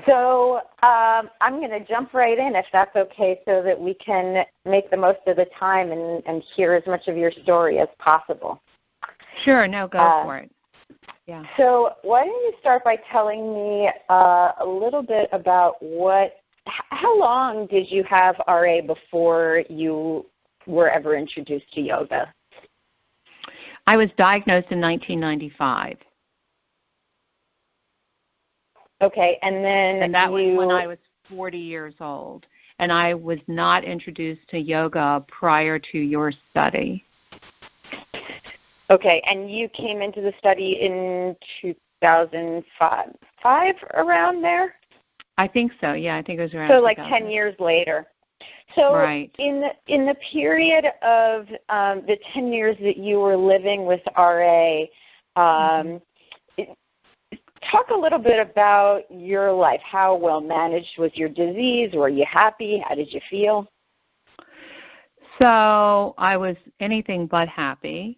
So I'm going to jump right in, if that's okay, so that we can make the most of the time and hear as much of your story as possible. Sure, no, go for it. Yeah. So why don't you start by telling me a little bit about how long did you have RA before you were ever introduced to yoga? I was diagnosed in 1995. Okay, and that was when I was 40 years old, and I was not introduced to yoga prior to your study. Okay, and you came into the study in 2005, around there? I think so. Yeah, I think it was around. So like 10 years later. So right. in the period of the 10 years that you were living with RA, talk a little bit about your life. How well managed was your disease? Were you happy? How did you feel? So I was anything but happy.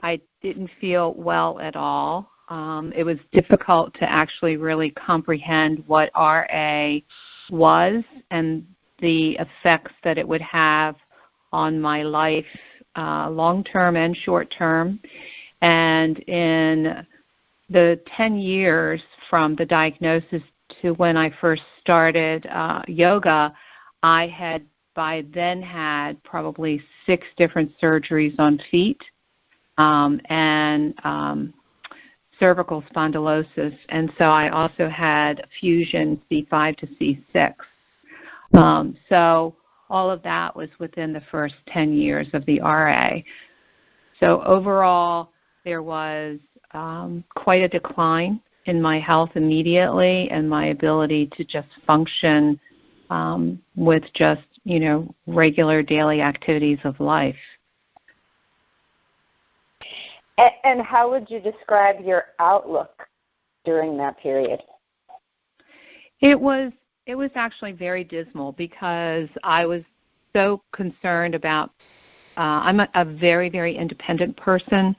I didn't feel well at all. It was difficult to actually really comprehend what RA was and the effects that it would have on my life, long-term and short-term. And in the 10 years from the diagnosis to when I first started yoga, I had by then had probably 6 different surgeries on feet and cervical spondylosis. And so I also had fusion C5 to C6. So all of that was within the first 10 years of the RA. So overall, there was quite a decline in my health immediately and my ability to just function with just, regular daily activities of life. And how would you describe your outlook during that period? It was actually very dismal because I was so concerned about, I'm a very, very independent person,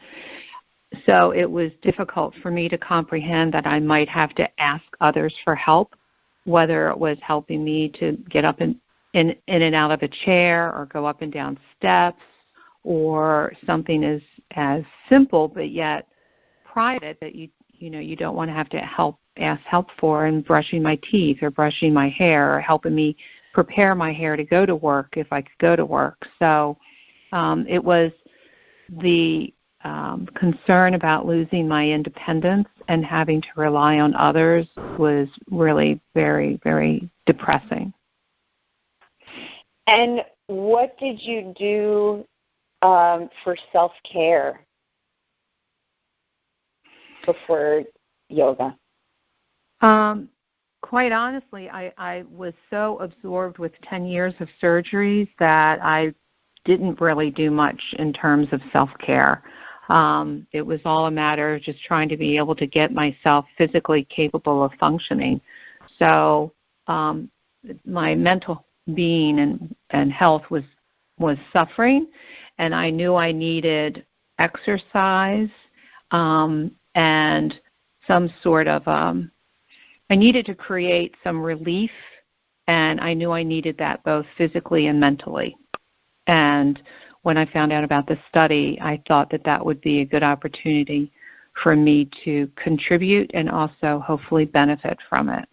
so it was difficult for me to comprehend that I might have to ask others for help, whether it was helping me to get up in and out of a chair or go up and down steps, or something as simple but yet private that you don't want to have to ask help for, and brushing my teeth or brushing my hair or helping me prepare my hair to go to work if I could go to work. So it was the concern about losing my independence and having to rely on others was really very, very depressing. And what did you do for self-care before yoga? Quite honestly, I was so absorbed with 10 years of surgeries that I didn't really do much in terms of self-care. It was all a matter of just trying to be able to get myself physically capable of functioning. So my mental being and health was suffering, and I knew I needed exercise and some sort of I needed to create some relief, and I knew I needed that both physically and mentally. And when I found out about the study, I thought that would be a good opportunity for me to contribute and also hopefully benefit from it.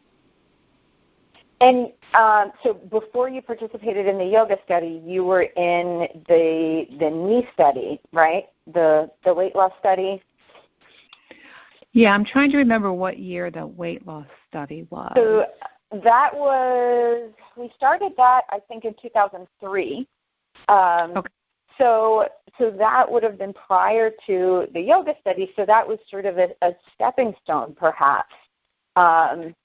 And so before you participated in the yoga study, you were in the knee study, right? The weight loss study? Yeah, I'm trying to remember what year the weight loss study was. So we started that, I think, in 2003. Okay. So that would have been prior to the yoga study, so that was sort of a stepping stone, perhaps. And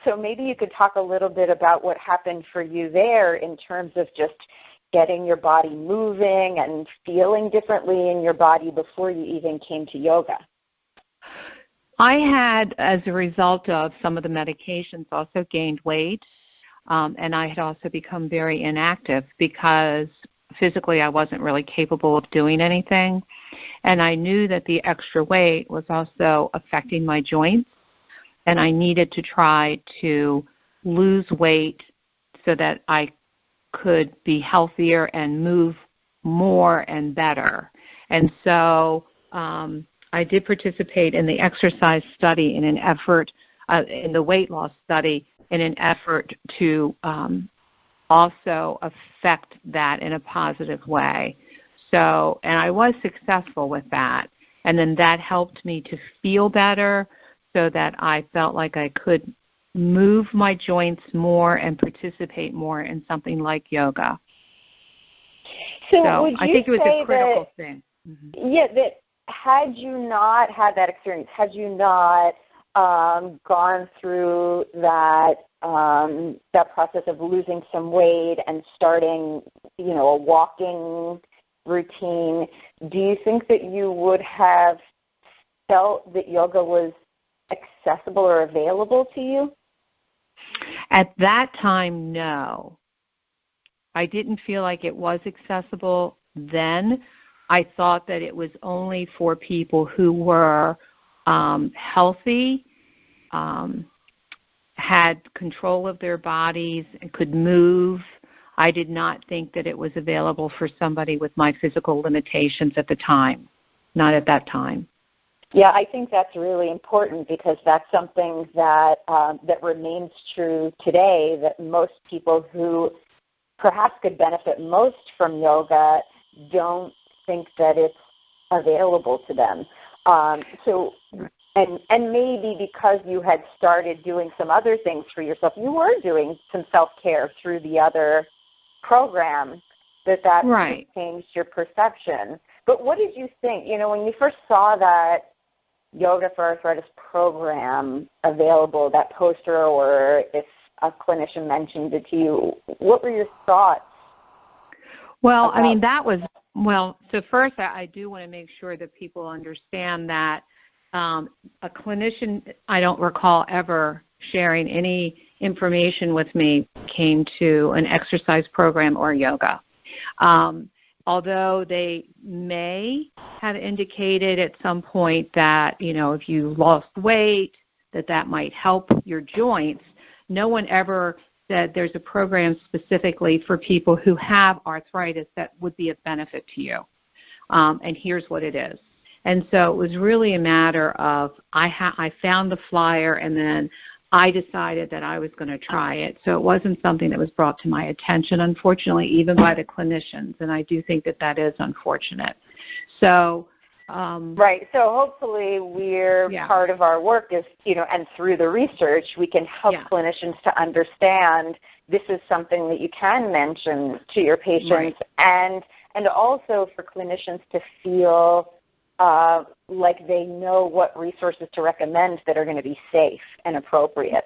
so maybe you could talk a little bit about what happened for you there in terms of just getting your body moving and feeling differently in your body before you even came to yoga. I had, as a result of some of the medications, also gained weight, and I had also become very inactive because physically I wasn't really capable of doing anything. And I knew that the extra weight was also affecting my joints. and I needed to try to lose weight so that I could be healthier and move more and better. And so I did participate in the exercise study in an effort, in the weight loss study, in an effort to also affect that in a positive way. So, and I was successful with that. And then that helped me to feel better so that I felt like I could move my joints more and participate more in something like yoga. So would you I think it was say a critical that, thing. Yeah, that had you not had that experience, had you not gone through that that process of losing some weight and starting, a walking routine, do you think that you would have felt that yoga was accessible or available to you? At that time, no. I didn't feel like it was accessible then. I thought that it was only for people who were healthy, had control of their bodies, and could move. I did not think that it was available for somebody with my physical limitations at the time, not at that time. Yeah, I think that's really important because that's something that that remains true today, that most people who perhaps could benefit most from yoga don't think that it's available to them. And maybe because you had started doing some other things for yourself, you were doing some self-care through the other program, that right. changed your perception. But what did you think? When you first saw that Yoga for Arthritis program available, that poster, or if a clinician mentioned it to you, what were your thoughts? Well, I mean, so first I do want to make sure that people understand that a clinician, I don't recall ever sharing any information with me, came to an exercise program or yoga. Although they may have indicated at some point that, if you lost weight, that might help your joints, no one ever said there's a program specifically for people who have arthritis that would be of benefit to you. And here's what it is. And so it was really a matter of I found the flyer and then I decided that I was going to try it. So it wasn't something that was brought to my attention, unfortunately, even by the clinicians. And I do think that is unfortunate. So right. So hopefully part of our work is, and through the research, we can help clinicians to understand this is something that you can mention to your patients, and also for clinicians to feel like they know what resources to recommend that are going to be safe and appropriate.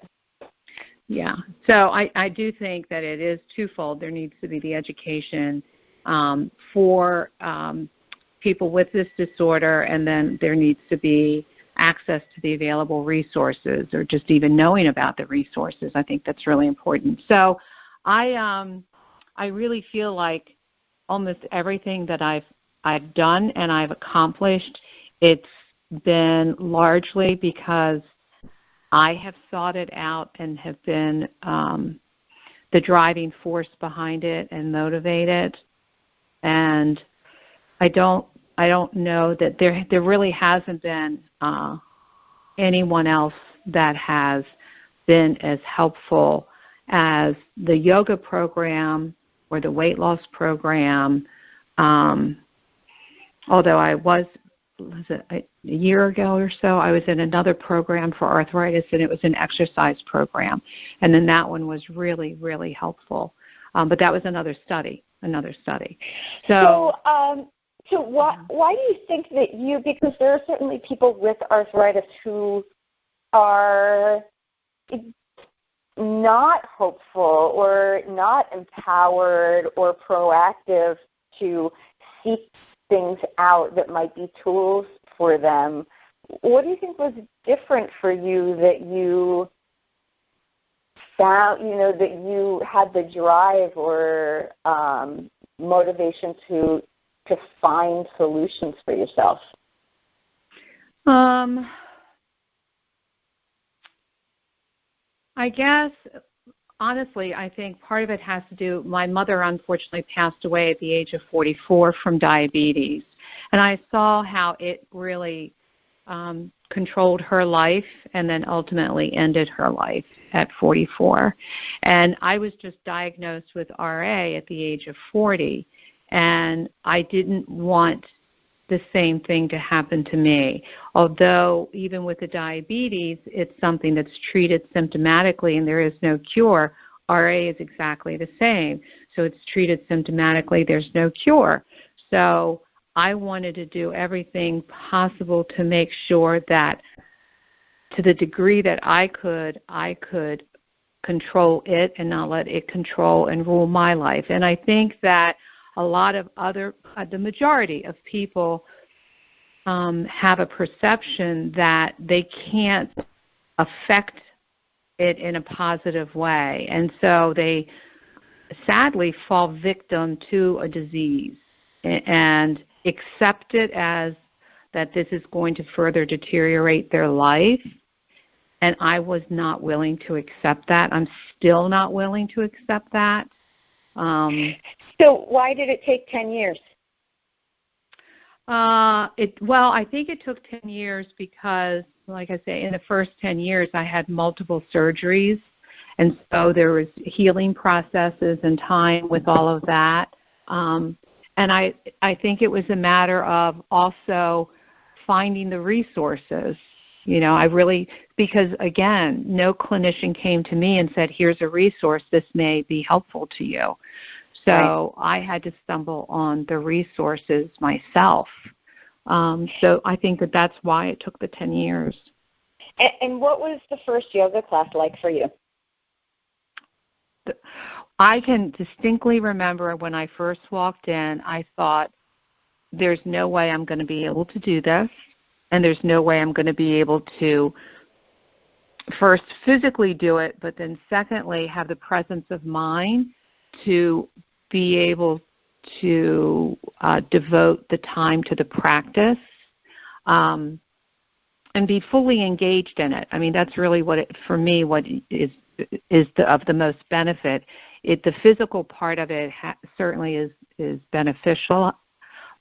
Yeah. So I do think that it is twofold. There needs to be the education for people with this disorder, and then there needs to be access to the available resources, or just even knowing about the resources. I think that's really important. So I really feel like almost everything that I've done and I've accomplished, it's been largely because I have sought it out and have been the driving force behind it and motivated. And I don't know that there really hasn't been anyone else that has been as helpful as the yoga program or the weight loss program. Although I was it a year ago or so, I was in another program for arthritis, and it was an exercise program. And then that one was really, really helpful. But that was another study. So why do you think that because there are certainly people with arthritis who are not hopeful or not empowered or proactive to seek things out that might be tools for them. What do you think was different for you that you found, that you had the drive or motivation to find solutions for yourself? I guess, honestly, I think part of it has to do, my mother unfortunately passed away at the age of 44 from diabetes. And I saw how it really controlled her life and then ultimately ended her life at 44. And I was just diagnosed with RA at the age of 40. And I didn't want the same thing to happen to me. Although even with the diabetes, it's something that's treated symptomatically and there is no cure. RA is exactly the same. So it's treated symptomatically, there's no cure. So I wanted to do everything possible to make sure that to the degree that I could control it and not let it control and rule my life. And I think that a lot of the majority of people have a perception that they can't affect it in a positive way. And so they sadly fall victim to a disease and accept it as that this is going to further deteriorate their life. And I was not willing to accept that. I'm still not willing to accept that. So why did it take 10 years? Well, I think it took 10 years because, like I say, in the first 10 years I had multiple surgeries. And so there was healing processes and time with all of that. And I think it was a matter of also finding the resources. You know, because again, no clinician came to me and said, here's a resource, this may be helpful to you. So right. I had to stumble on the resources myself. So I think that's why it took the 10 years. And what was the first yoga class like for you? I can distinctly remember when I first walked in, I thought, there's no way I'm going to be able to do this. And there's no way I'm going to be able to first physically do it, but then secondly have the presence of mind to be able to devote the time to the practice and be fully engaged in it. I mean, that's really what is of the most benefit. The physical part of it certainly is beneficial,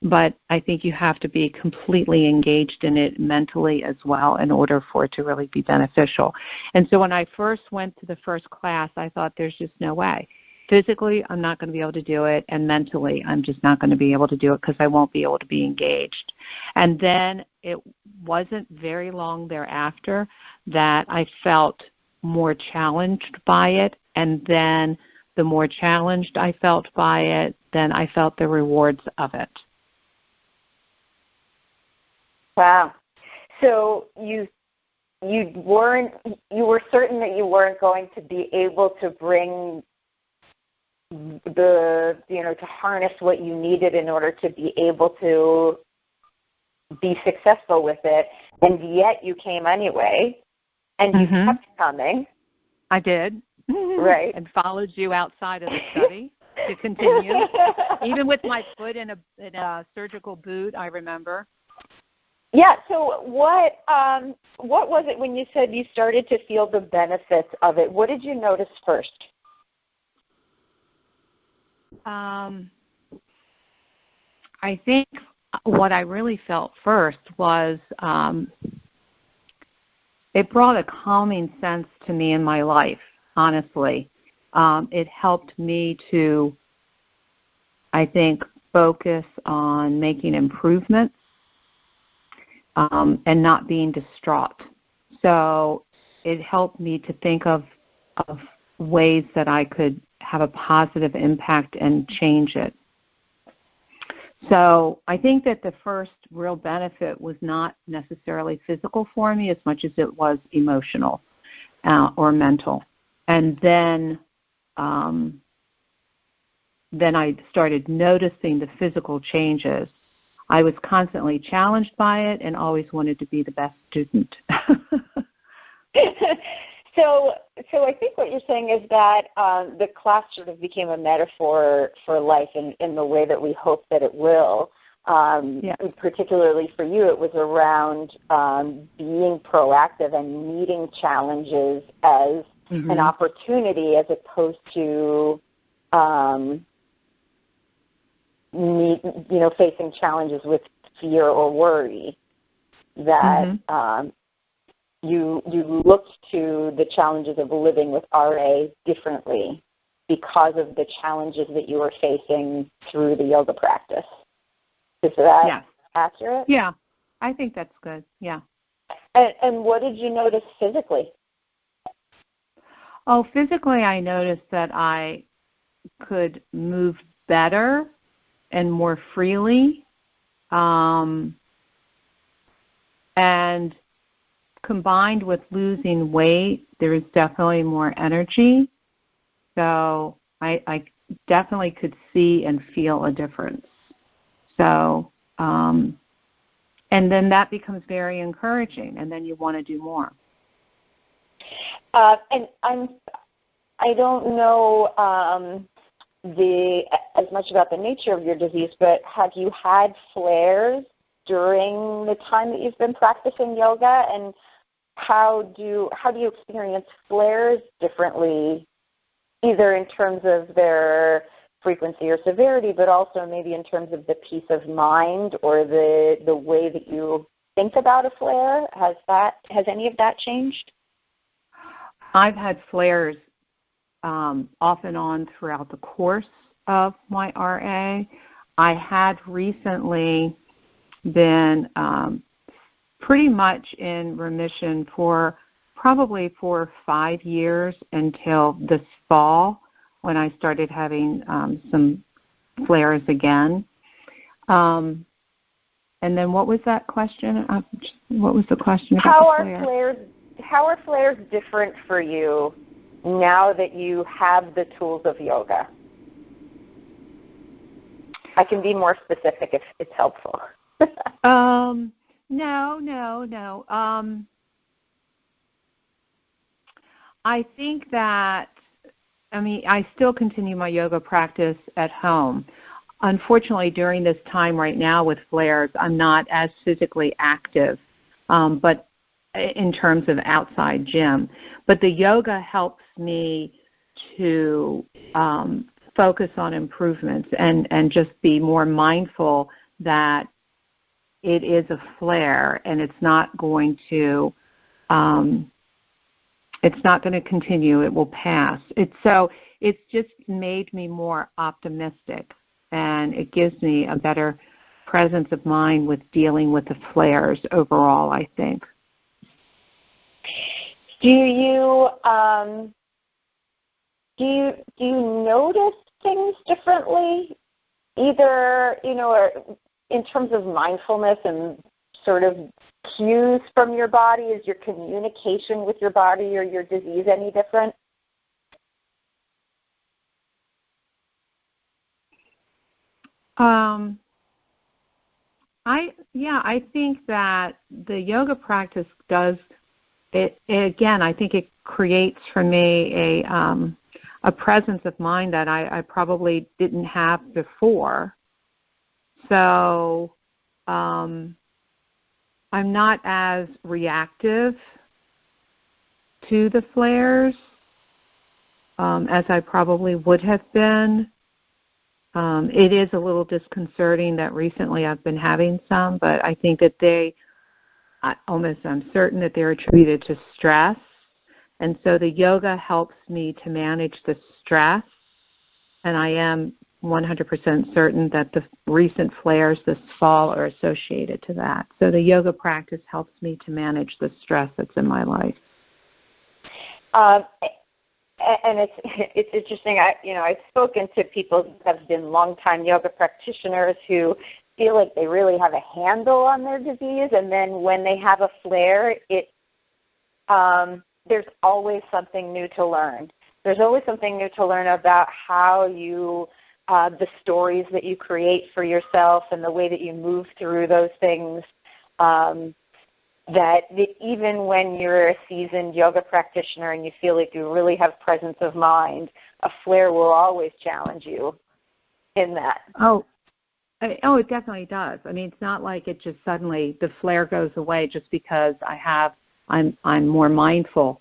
but I think you have to be completely engaged in it mentally as well in order for it to really be beneficial. And so when I first went to the first class, I thought there's just no way. Physically, I'm not going to be able to do it, and mentally, I'm just not going to be able to do it because I won't be able to be engaged. And then it wasn't very long thereafter that I felt more challenged by it, and then the more challenged I felt by it, then I felt the rewards of it. Wow. So you were certain that you weren't going to be able to bring to harness what you needed in order to be able to be successful with it, and yet you came anyway, and you kept coming. I did. Right. And followed you outside of the study to continue. Even with my foot in a surgical boot, I remember. Yeah, so what was it when you said you started to feel the benefits of it? What did you notice first? I think what I really felt first was it brought a calming sense to me in my life, honestly. It helped me to, I think, focus on making improvements and not being distraught. So it helped me to think of ways that I could have a positive impact and change it. So I think that the first real benefit was not necessarily physical for me as much as it was emotional or mental. And then I started noticing the physical changes. I was constantly challenged by it and always wanted to be the best student. So I think what you're saying is that the class sort of became a metaphor for life in the way that we hope that it will. Particularly for you, it was around being proactive and meeting challenges as an opportunity as opposed to facing challenges with fear or worry. That you looked to the challenges of living with RA differently because of the challenges that you were facing through the yoga practice. Is that accurate? Yeah, I think that's good. Yeah. And what did you notice physically? Oh, physically I noticed that I could move better and more freely. And combined with losing weight, there is definitely more energy. So I definitely could see and feel a difference. So, and then that becomes very encouraging, and then you want to do more. And I don't know as much about the nature of your disease, but have you had flares during the time that you've been practicing yoga, and how do you experience flares differently, either in terms of their frequency or severity, but also maybe in terms of the peace of mind or the way that you think about a flare? Has any of that changed? I've had flares off and on throughout the course of my RA. I had recently been pretty much in remission for probably 4 or 5 years until this fall when I started having some flares again. And then what was that question? What was the question about the flare? How are flares different for you now that you have the tools of yoga? I can be more specific if it's helpful. No. I think that, I still continue my yoga practice at home. Unfortunately, during this time right now with flares, I'm not as physically active, but in terms of outside gym. But the yoga helps me to focus on improvements and just be more mindful that it is a flare and it's not going to continue. It will pass. It's just made me more optimistic, and it gives me a better presence of mind with dealing with the flares overall, I think. Do you notice things differently, either, or in terms of mindfulness and sort of cues from your body? Is your communication with your body or your disease any different? I think that the yoga practice does it again. I think it creates for me a presence of mind that I probably didn't have before. So I'm not as reactive to the flares as I probably would have been. It is a little disconcerting that recently I've been having some, but I think that I'm certain that they're attributed to stress. And so the yoga helps me to manage the stress, and I am 100% certain that the recent flares this fall are associated to that. So the yoga practice helps me to manage the stress that's in my life. And it's interesting. I've spoken to people who have been longtime yoga practitioners who feel like they really have a handle on their disease, and then when they have a flare, there's always something new to learn. There's always something new to learn about how you, the stories that you create for yourself and the way that you move through those things, that even when you're a seasoned yoga practitioner and you feel like you really have presence of mind, a flare will always challenge you in that. Oh, it definitely does. It's not like it just suddenly, the flare goes away just because I'm more mindful.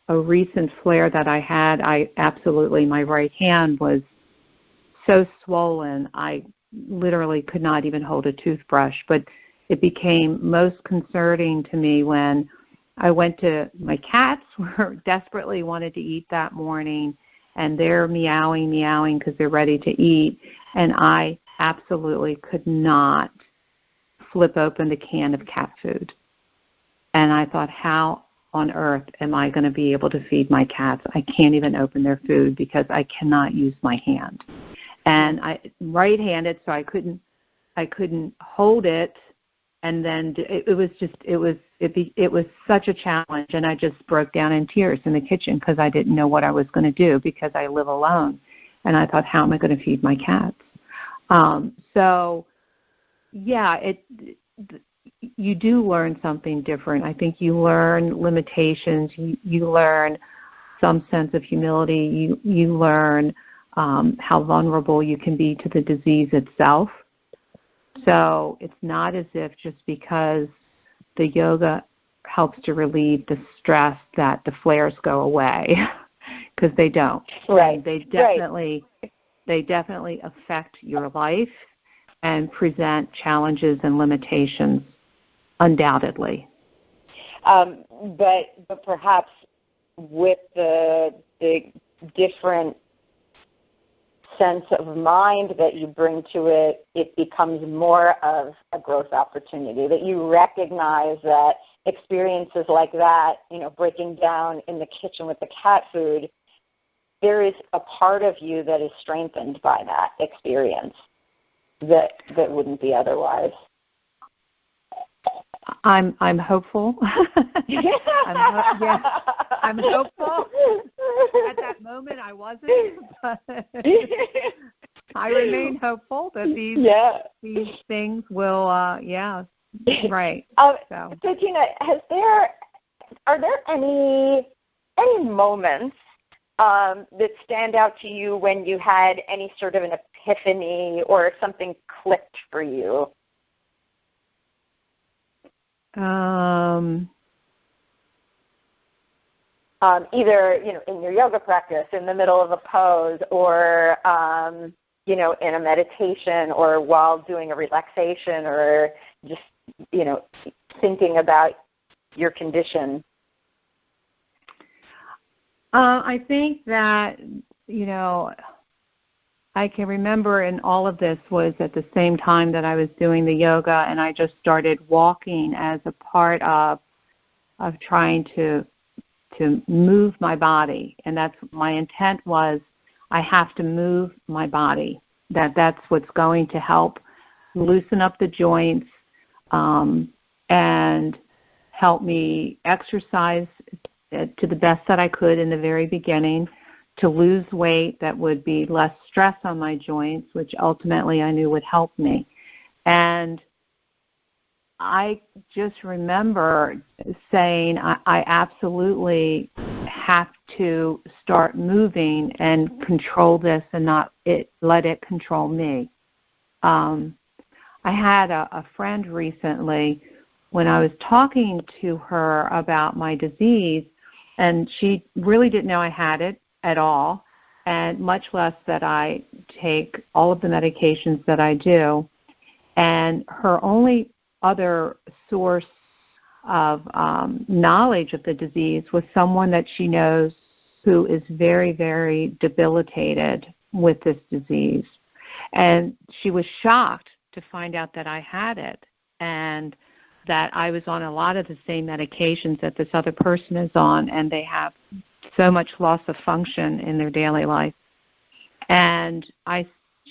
a recent flare that I had, my right hand was so swollen, I literally could not even hold a toothbrush. But it became most concerning to me when I went to, my cats were desperately wanted to eat that morning, and they're meowing because they're ready to eat, and I absolutely could not flip open the can of cat food. And I thought, how on earth am I going to be able to feed my cats? I can't even open their food because I cannot use my hand. And I right-handed, so I couldn't hold it. And then it was such a challenge, and I just broke down in tears in the kitchen because I didn't know what I was going to do because I live alone. And I thought, how am I going to feed my cats? You do learn something different. I think you learn limitations. You learn some sense of humility. You learn how vulnerable you can be to the disease itself. So it's not as if just because the yoga helps to relieve the stress that the flares go away, because they don't. Right. They definitely affect your life and present challenges and limitations, undoubtedly. But perhaps with the different sense of mind that you bring to it, it becomes more of a growth opportunity, that you recognize that experiences like that, breaking down in the kitchen with the cat food, there is a part of you that is strengthened by that experience that wouldn't be otherwise. I'm hopeful. I'm hopeful. At that moment, I wasn't, but I remain hopeful that these things will. Right. So Tina, are there any moments that stand out to you when you had any sort of an epiphany or something clicked for you? Either in your yoga practice, in the middle of a pose, or in a meditation, or while doing a relaxation, or just thinking about your condition. I think that I can remember in all of this was at the same time that I was doing the yoga, and I just started walking as a part of trying to move my body. And that's my intent was I have to move my body. That's what's going to help loosen up the joints and help me exercise to the best that I could in the very beginning, to lose weight that would be less stress on my joints, which ultimately I knew would help me. And I just remember saying I absolutely have to start moving and control this and not let it control me. I had a friend recently when I was talking to her about my disease, and she really didn't know I had it at all, and much less that I take all of the medications that I do. And her only other source of knowledge of the disease was someone that she knows who is very, very debilitated with this disease. And she was shocked to find out that I had it and that I was on a lot of the same medications that this other person is on, and they have so much loss of function in their daily life. And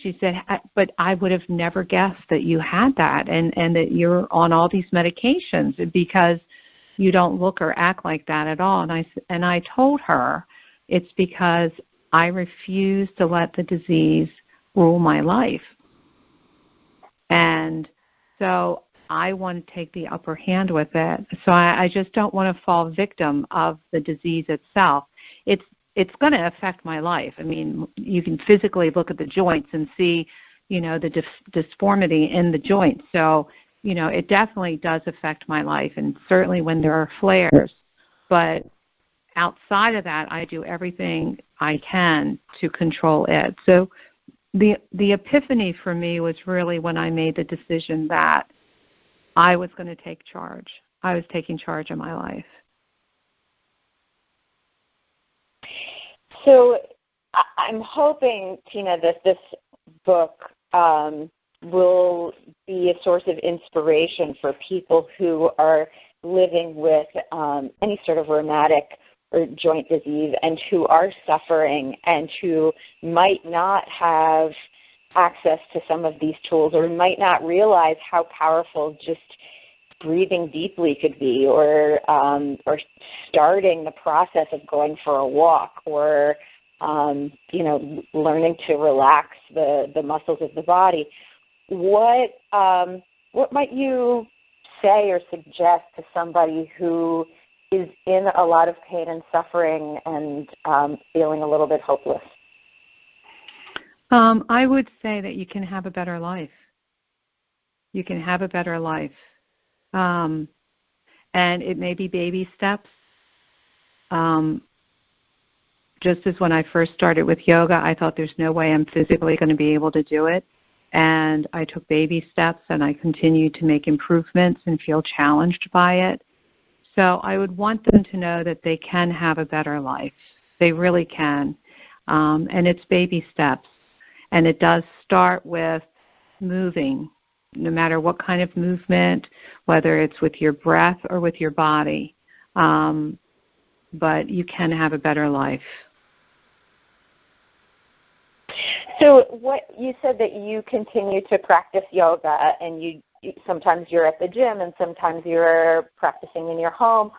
she said, but I would have never guessed that you had that and that you're on all these medications because you don't look or act like that at all. And I told her it's because I refuse to let the disease rule my life. And so I want to take the upper hand with it. So I just don't want to fall victim of the disease itself. It's going to affect my life. I mean, you can physically look at the joints and see, the disformity in the joints. So, it definitely does affect my life, and certainly when there are flares. But outside of that, I do everything I can to control it. So the epiphany for me was really when I made the decision that I was going to take charge. I was taking charge of my life. So I'm hoping, Tina, that this book will be a source of inspiration for people who are living with any sort of rheumatic or joint disease and who are suffering and who might not have access to some of these tools or might not realize how powerful just breathing deeply could be, or starting the process of going for a walk, or learning to relax the muscles of the body. What might you say or suggest to somebody who is in a lot of pain and suffering and feeling a little bit hopeless? I would say that you can have a better life. You can have a better life. And it may be baby steps. Just as when I first started with yoga, I thought there's no way I'm physically going to be able to do it. And I took baby steps, and I continued to make improvements and feel challenged by it. So I would want them to know that they can have a better life. They really can. And it's baby steps. And it does start with moving, no matter what kind of movement, whether it's with your breath or with your body. But you can have a better life. So what you said that you continue to practice yoga, and sometimes you're at the gym and sometimes you're practicing in your home.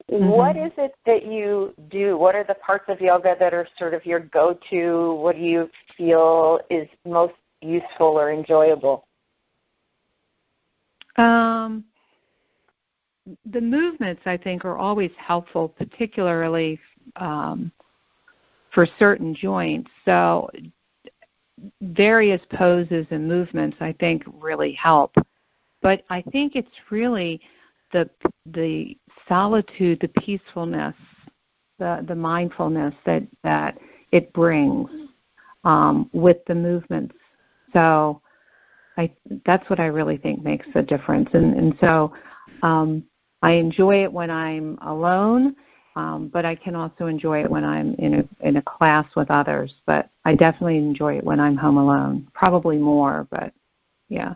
Mm-hmm. What is it that you do? What are the parts of yoga that are sort of your go-to? What do you feel is most useful or enjoyable? The movements, I think, are always helpful, particularly for certain joints. So various poses and movements, I think, really help. But I think it's really the solitude, the peacefulness, the mindfulness that it brings with the movements. So that's what I really think makes the difference. And so I enjoy it when I'm alone, but I can also enjoy it when I'm in a class with others. But I definitely enjoy it when I'm home alone, probably more, but yeah.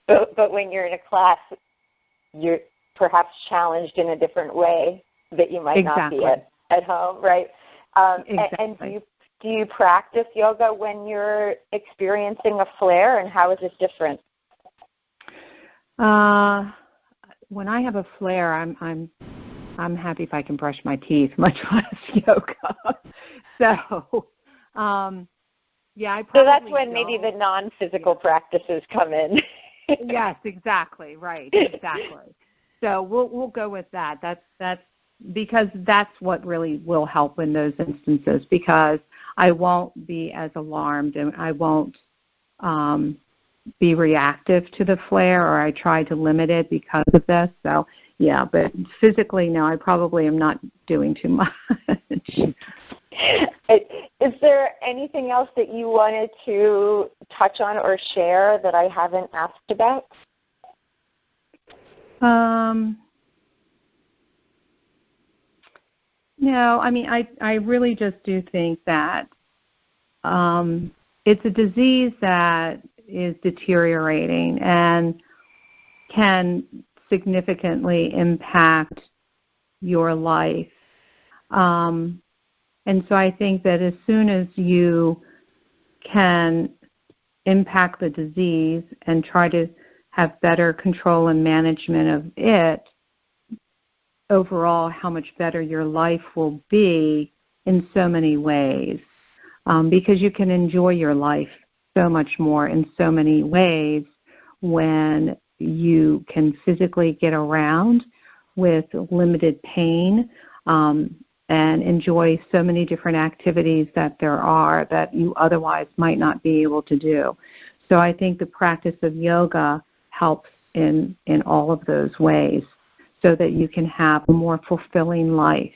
But when you're in a class, you're perhaps challenged in a different way that you might Exactly. not be at home, right? Exactly. And do you practice yoga when you're experiencing a flare, and how is it different? When I have a flare, I'm happy if I can brush my teeth, much less yoga. So, yeah, So that's when maybe the non-physical practices come in. Yes, exactly, right, exactly. So we'll go with that. That's because that's what really will help in those instances, because I won't be as alarmed and I won't be reactive to the flare, or I try to limit it because of this. So, yeah, but physically, no, I probably am not doing too much. Is there anything else that you wanted to touch on or share that I haven't asked about? No, I mean, I really just do think that it's a disease that is deteriorating and can significantly impact your life. And so I think that as soon as you can impact the disease and try to have better control and management of it, overall how much better your life will be in so many ways, because you can enjoy your life so much more in so many ways when you can physically get around with limited pain, and enjoy so many different activities that there are that you otherwise might not be able to do. So I think the practice of yoga helps in all of those ways. so that you can have a more fulfilling life.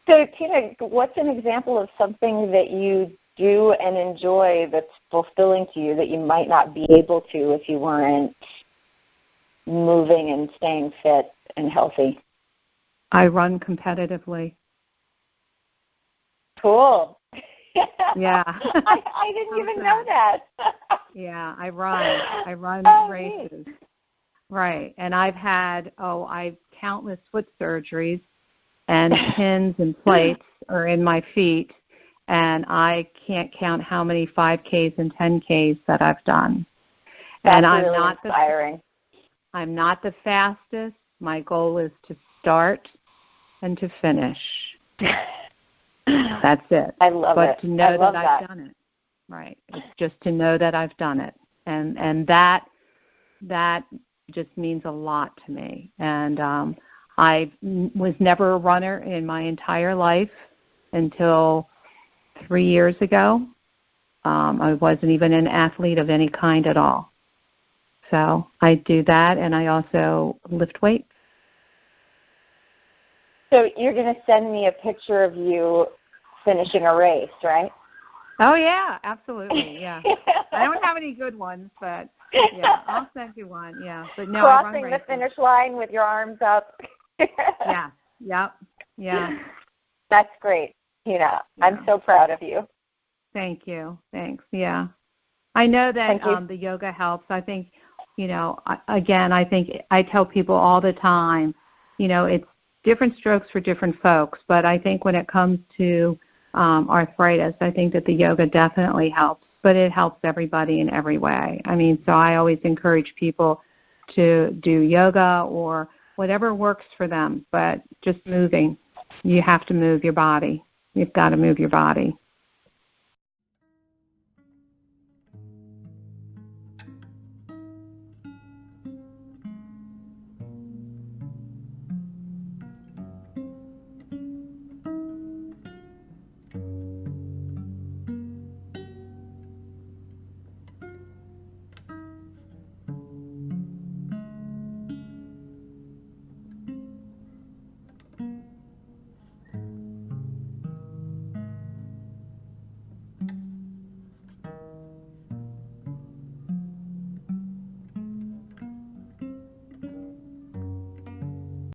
So, Tina, what's an example of something that you do and enjoy that's fulfilling to you that you might not be able to if you weren't moving and staying fit and healthy? I run competitively. Cool. Yeah. I didn't even know that. Yeah, I run races. Neat. Right. And I've had, I've countless foot surgeries, and pins and plates are in my feet, and I can't count how many 5Ks and 10Ks that I've done. That's and I'm really not inspiring. I'm not the fastest. My goal is to start and to finish. That's it. I love it. But to know that I've done it. Right. It's just to know that I've done it. And that just means a lot to me. And I was never a runner in my entire life until 3 years ago. I wasn't even an athlete of any kind at all. So I do that, and I also lift weights. So you're going to send me a picture of you finishing a race, right? Oh, yeah, absolutely, yeah. I don't have any good ones, but, yeah, I'll send you one, yeah. But no, Crossing the finish line with your arms up. Yeah, yep, yeah. That's great, Tina. Yeah. I'm so proud of you. Thank you, thanks, yeah. I know that the yoga helps. I think, I think I tell people all the time, it's different strokes for different folks, but I think when it comes to arthritis, I think that the yoga definitely helps, but it helps everybody in every way. I mean, so I always encourage people to do yoga or whatever works for them, but just moving. You have to move your body. You've got to move your body.